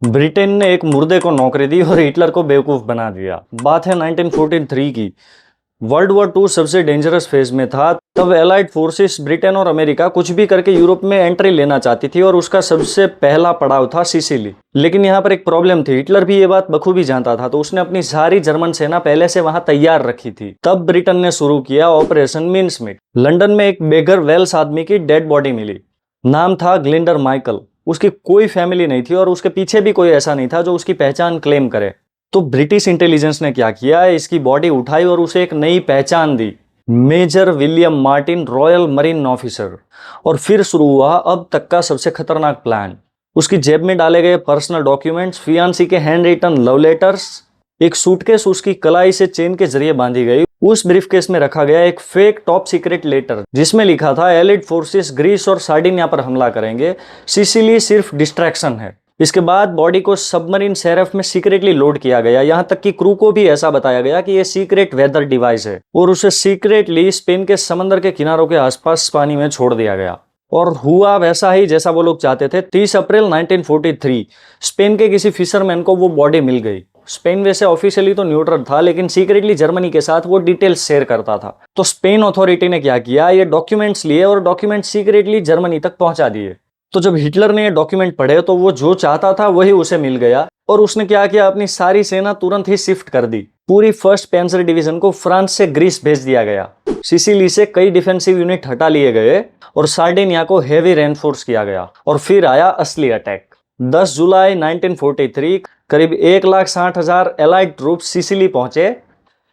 Britain ने एक मुर्दे को नौकरी दी और हिटलर को बेवकूफ बना दिया। बात है 1943 की। वर्ल्ड वॉर टू सबसे डेंजरस फेज में था। तब एलाइड फोर्सेस ब्रिटेन और अमेरिका कुछ भी करके यूरोप में एंट्री लेना चाहती थी और उसका सबसे पहला पड़ाव था सिसिली। लेकिन यहाँ पर एक प्रॉब्लम थी। हिटलर भी ये बात बखूबी जानता था, तो उसने अपनी सारी जर्मन सेना पहले से वहां तैयार रखी थी। तब ब्रिटेन ने शुरू किया ऑपरेशन मिन्समीट। लंदन में एक बेगर वेल्स आदमी की डेड बॉडी मिली। नाम था ग्लिंडर माइकल। उसकी कोई फैमिली नहीं थी और उसके पीछे भी कोई ऐसा नहीं था जो उसकी पहचान क्लेम करे। तो ब्रिटिश इंटेलिजेंस ने क्या किया, इसकी बॉडी उठाई और उसे एक नई पहचान दी, major William Martin, royal marine officer. और फिर शुरू हुआ अब तक का सबसे खतरनाक प्लान। उसकी जेब में डाले गए पर्सनल डॉक्यूमेंट्स, फियांसी के हैंड रिटन लव लेटर्स, एक सूटकेस उसकी कलाई से चेन के जरिए बांधी गई। उस ब्रीफकेस में रखा गया एक फेक टॉप सीक्रेट लेटर जिसमें लिखा था एलिड फोर्सेस ग्रीस और सार्डिनिया पर हमला करेंगे, सिसिली सिर्फ डिस्ट्रैक्शन है। इसके बाद बॉडी को सबमरीन सेरफ में सीक्रेटली लोड किया गया। यहां तक कि क्रू को भी ऐसा बताया गया कि यह सीक्रेट वेदर डिवाइस है और उसे सीक्रेटली स्पेन के समंदर के किनारों के आसपास पानी में छोड़ दिया गया। और हुआ वैसा ही जैसा वो लोग चाहते थे। 30 अप्रैल 1943 स्पेन के किसी फिशरमैन को वो बॉडी मिल गई। स्पेन वैसे ऑफिशियली तो न्यूट्रल था, लेकिन सीक्रेटली जर्मनी के साथ वो डिटेल्स शेयर करता था। तो स्पेन अथॉरिटी ने क्या किया, ये डॉक्यूमेंट्स लिए और डॉक्यूमेंट सीक्रेटली जर्मनी तक पहुंचा दिए। तो जब हिटलर ने ये डॉक्यूमेंट पढ़े तो वो जो चाहता था वही उसे मिल गया और उसने क्या किया, अपनी सारी सेना तुरंत ही शिफ्ट कर दी। पूरी फर्स्ट पैंसर डिवीजन को फ्रांस से ग्रीस भेज दिया गया। सिसिली से कई डिफेंसिव यूनिट हटा लिए गए और सार्डिनिया को हेवी रेनफोर्स किया गया। और फिर आया असली अटैक। 10 जुलाई 1943 करीब 1,60,000 एलाइड ट्रूप सिसिली पहुंचे।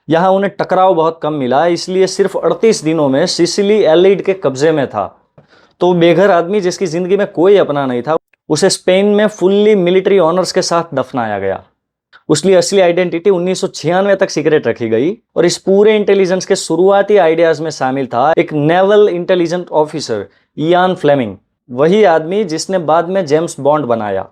यहां उन्हें टकराव बहुत कम मिला, इसलिए सिर्फ 38 दिनों में सिसिली एलाइड के कब्जे में था। तो बेघर आदमी जिसकी जिंदगी में कोई अपना नहीं था, उसे स्पेन में फुल्ली मिलिट्री ऑनर्स के साथ दफनाया गया। उसकी असली आइडेंटिटी 1996 तक सीक्रेट रखी गई। और इस पूरे इंटेलिजेंस के शुरुआती आइडियाज में शामिल था एक naval intelligence officer Ian Fleming, वही आदमी जिसने बाद में जेम्स बॉन्ड बनाया।